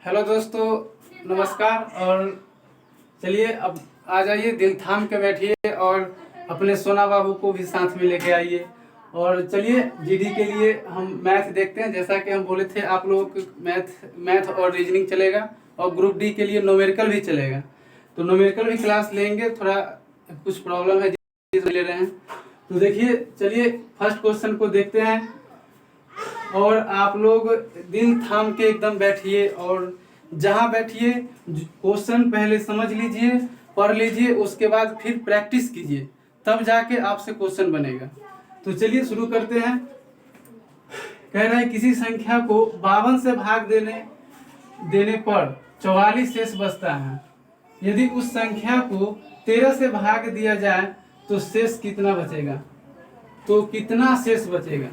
Hello दोस्तों, नमस्कार। और चलिए अब आ जाइए, दिल थाम के बैठिए और अपने सोना बाबू को भी साथ में लेके आइए। और चलिए जीडी के लिए हम मैथ देखते हैं। जैसा कि हम बोले थे आप लोगों को मैथ और रीजनिंग चलेगा और ग्रुप डी के लिए न्यूमेरिकल भी चलेगा। तो न्यूमेरिकल भी क्लास लेंगे, थोड़ा कुछ प्रॉब्लम है जिस ले रहे हैं। तो देखिए, चलिए फर्स्ट क्वेश्चन को देखते हैं और आप लोग दिल थाम के एकदम बैठिए और जहाँ बैठिए क्वेश्चन पहले समझ लीजिए, पढ़ लीजिए, उसके बाद फिर प्रैक्टिस कीजिए, तब जाके आपसे क्वेश्चन बनेगा। तो चलिए शुरू करते हैं। कह रहा है किसी संख्या को 52 से भाग देने पर 44 शेष बचता है। यदि उस संख्या को 13 से भाग दिया जाए तो शेष कितना बचेगा? तो कितना शेष बचेगा?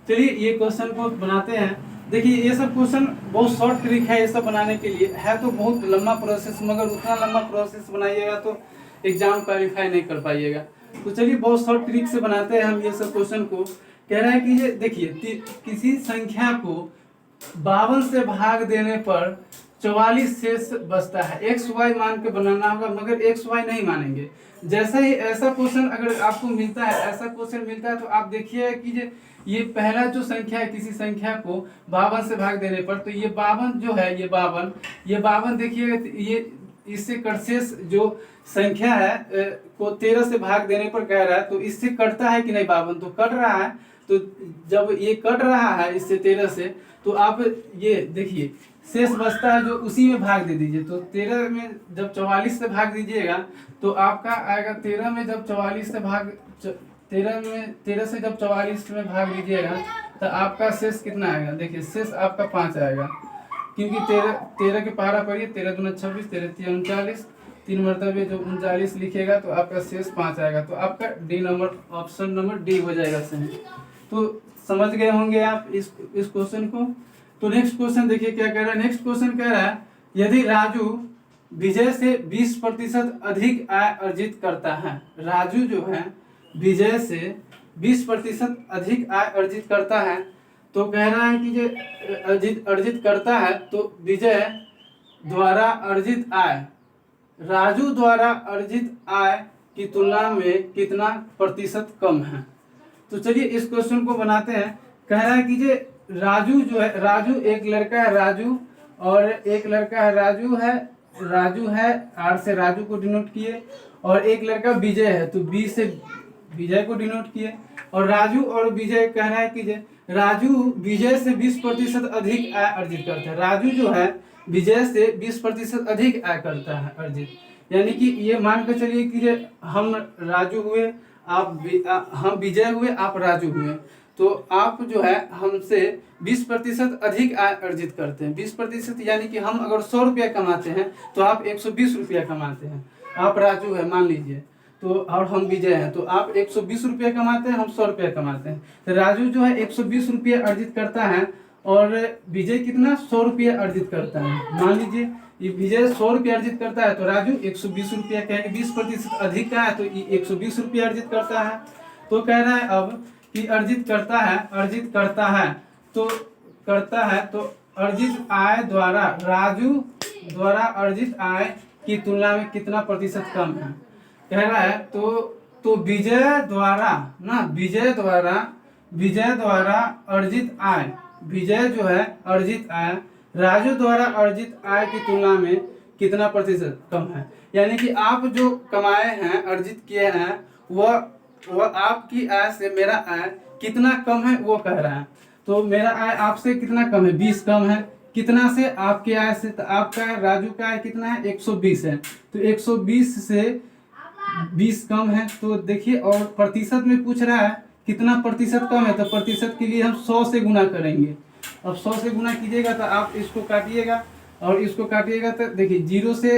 चलिए ये क्वेश्चन को बनाते हैं। देखिए ये सब क्वेश्चन बहुत शॉर्ट ट्रिक है, ये सब बनाने के लिए है तो बहुत लंबा प्रोसेस, मगर उतना लंबा प्रोसेस बनाइएगा तो एग्जाम क्वालिफाई नहीं कर पाइएगा। तो चलिए बहुत शॉर्ट ट्रिक से बनाते हैं हम ये सब क्वेश्चन को। कह रहा है कि ये देखिए किसी संख्या को 52 से भाग देने पर 44 शेष बचता है। एक्स वाई मान के बनाना होगा, मगर एक्स वाई नहीं मानेंगे। जैसा ही ऐसा क्वेश्चन अगर आपको मिलता है, ऐसा क्वेश्चन मिलता है तो आप देखिए कि ये पहला जो संख्या है, किसी संख्या को 52 से भाग देने पर, तो ये 52 जो है, ये 52 देखिएगा, ये इससे शेष जो संख्या है को 13 से भाग देने पर कह रहा है, तो इससे कटता है कि नहीं? 52 तो कट रहा है। तो जब ये कट रहा है इससे 13 से, तो आप ये देखिए शेष बचता है जो उसी में भाग दे दीजिए। तो 13 में जब 44 से भाग दीजिएगा तो आपका आएगा 13 में जब 44 से भाग 13 से जब 44 में भाग दीजिएगा तो आपका शेष कितना आएगा? देखिए शेष आपका 5 आएगा, क्योंकि 13 के पहाड़ा पड़िए, 13 दूना 26, 13 तिया 39, 3 मरतबे जो 39 लिखेगा तो आपका शेष 5 आएगा। तो आपका D number, option number D हो जाएगा सही। तो समझ गए होंगे आप इस क्वेश्चन को। तो नेक्स्ट क्वेश्चन देखिए क्या कह रहा है। नेक्स्ट क्वेश्चन कह रहा है यदि राजू विजय से 20% अधिक आय अर्जित करता है। राजू जो है विजय से 20% अधिक आय अर्जित करता है, तो कह रहा है कि जो अर्जित करता है तो विजय द्वारा अर्जित आय राजू द्वारा अर्जित आय की तुलना में कितना प्रतिशत कम है। तो चलिए इस क्वेश्चन को बनाते हैं। कह रहा है कि जो राजू जो है, राजू एक लड़का है राजू, और एक लड़का है राजू है आर से राजू को डिनोट किए, और एक लड़का विजय है तो बी से विजय को डिनोट किए। और राजू और विजय कह रहा है कि राजू विजय से 20% अधिक आय अर्जित करता है। राजू जो है विजय से 20% अधिक आय करता है अर्जित, यानी कि ये मान कर चलिए कि हम राजू हुए, हम विजय हुए, आप राजू हुए, तो आप जो है हमसे 20% अधिक आय अर्जित करते हैं। 20% यानी कि हम अगर 100 रुपया कमाते हैं तो आप 120 रुपया कमाते हैं। आप राजू है मान लीजिए, तो और हम विजय हैं, तो आप 120 रुपया कमाते हैं, हम 100 रुपया कमाते हैं। तो राजू जो है 120 रुपया अर्जित करता है और विजय कितना? 100 रुपया अर्जित करता है। मान लीजिए ये विजय 100 रुपया अर्जित करता है तो राजू 120 रुपया, कहेंगे 20% अधिक का है तो 120 रुपया अर्जित करता है। तो कह रहा है अब कि अर्जित करता है तो अर्जित आय द्वारा राजू द्वारा अर्जित आय की तुलना में कितना प्रतिशत कम है। कह रहा है तो विजय द्वारा अर्जित आय, विजय जो है अर्जित आय राजू द्वारा अर्जित आय की तुलना में कितना प्रतिशत कम है। यानी कि आप जो कमाए हैं, अर्जित किए हैं, वह आपकी आय से मेरा आय कितना कम है वो कह रहा है। तो मेरा आय आपसे कितना कम है? 20 कम है। कितना से? आपके आय से। तो आपका राजू का आय कितना है? 120 है। तो 120 से 20 कम है। तो देखिए, और प्रतिशत में पूछ रहा है कितना प्रतिशत कम है, तो प्रतिशत के लिए हम 100 से गुना करेंगे। अब 100 से गुना कीजिएगा तो आप इसको काटिएगा और इसको काटिएगा तो देखिए 0 से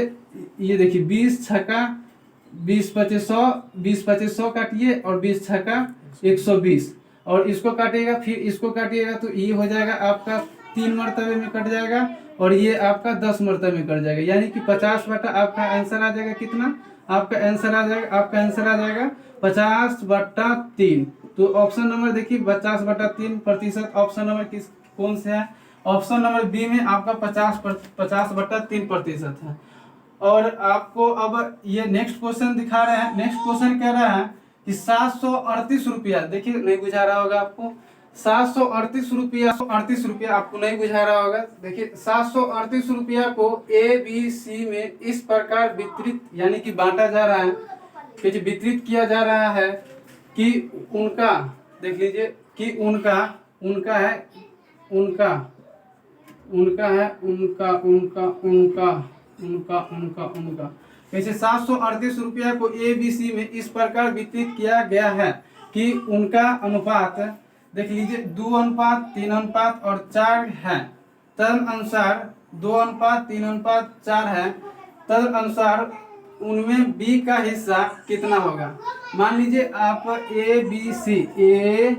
ये देखिए 20 छक्का 20 पचे 100, 20 पचे 100 काटिए और 20 छक्का 120, और इसको काटिएगा, फिर इसको काटिएगा तो ये हो जाएगा आपका 3 मरतबे में कट जाएगा और ये आपका 10 मरतबे में कट जाएगा, यानी कि 50 बटा आपका आंसर आ जाएगा। कितना आपका आंसर आ जाएगा? आपका आंसर आ जाएगा 50/3। तो ऑप्शन नंबर देखिए 50/3 प्रतिशत ऑप्शन नंबर कौन से है? ऑप्शन नंबर बी में आपका 50/3% है। और आपको अब ये नेक्स्ट क्वेश्चन दिखा रहे हैं। नेक्स्ट क्वेश्चन कह रहा है कि 738 रुपया, देखिए नहीं बुझा रहा होगा आपको, 738 रुपया आपको नहीं बुझा रहा होगा। देखिए 738 रुपया को ए बी सी में इस प्रकार वितरित यानी कि बांटा जा रहा है, कि वितरित किया जा रहा है कि उनका, देख लीजिए कि उनका है उनका है उनका कैसे 738 रुपया को ए बी सी में इस प्रकार वितरित किया गया है कि उनका अनुपात, देख लीजिए 2:3:4 है। तदनुसार 2:3:4 है। तदनुसार उनमें बी का हिस्सा कितना होगा। मान लीजिए आप ए बी सी, ए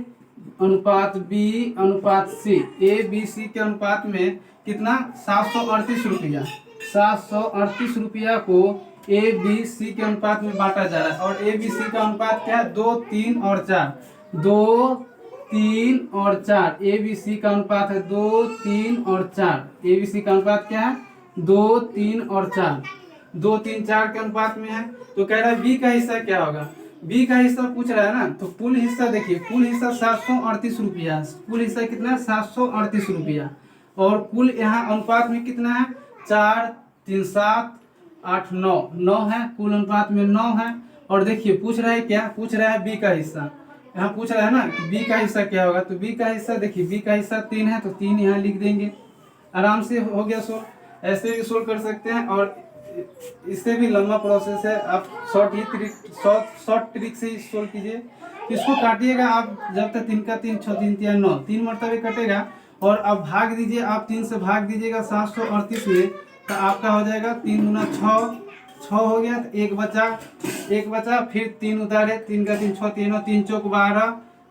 अनुपात बी अनुपात सी, ए बी सी के अनुपात में कितना 738 रुपया, 738 रुपया को ए बी सी के अनुपात में बांटा जा रहा है। और ए बी सी का अनुपात क्या है, 2, 3 और 4, 2, 3 और 4। ए बी सी का अनुपात है 2, 3 और 4। ए बी सी का अनुपात क्या है, 2, 3 और 4, 2, 3, 4 के अनुपात में है। तो कह रहा है बी का हिस्सा क्या होगा। बी का हिस्सा पूछ रहा है ना, तो कुल हिस्सा देखिए, कुल हिस्सा 738 रुपया, कुल हिस्सा कितना है 738 रुपया। और कुल यहाँ अनुपात में कितना है 4, 3, 7, 8, 9 है, कुल अनुपात में 9 है। और देखिए पूछ रहा है क्या, पूछ रहा है बी का हिस्सा। यहाँ पूछ रहा है ना कि बी का हिस्सा क्या होगा, तो बी का हिस्सा देखिए, बी का हिस्सा 3 है तो 3 यहाँ लिख देंगे, आराम से हो गया सोल्व। ऐसे भी सोल्व कर सकते हैं और इससे भी लंबा प्रोसेस है, आप शॉर्ट ट्रिक से ही सोल्व कीजिए। इसको काटिएगा आप, जब तक 3 का 3, 6, 3, 3, 9, 3 मरतबे कटेगा। और अब भाग दीजिए, आप 3 से भाग दीजिएगा 738 में, तो आपका हो जाएगा 3 दूना 6 हो गया, तो एक बचा, फिर 3 उतारे, 3 का 3, 6, 3, 3 चौक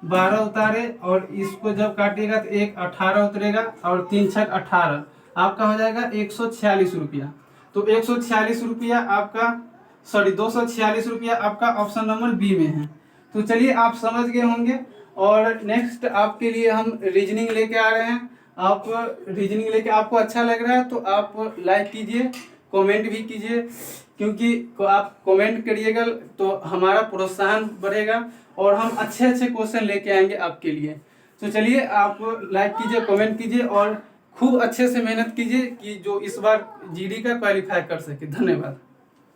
12 उतारे। और इसको जब काटिएगा तो 1 18 उतरेगा और 3 छक 18, आपका हो जाएगा 146 रुपया। तो 146 रुपया आपका, 246 रुपया आपका ऑप्शन नंबर बी में है। तो चलिए आप समझ गए होंगे। और नेक्स्ट आपके लिए हम रीजनिंग लेके आ रहे हैं। आप रीजनिंग लेके आपको अच्छा लग रहा है तो आप लाइक कीजिए, कमेंट भी कीजिए, क्योंकि आप कमेंट करिएगा तो हमारा प्रोत्साहन बढ़ेगा और हम अच्छे क्वेश्चन लेके आएंगे आपके लिए। तो चलिए आप लाइक कीजिए, कमेंट कीजिए और खूब अच्छे से मेहनत कीजिए कि जो इस बार जीडी का क्वालिफाई कर सके। धन्यवाद।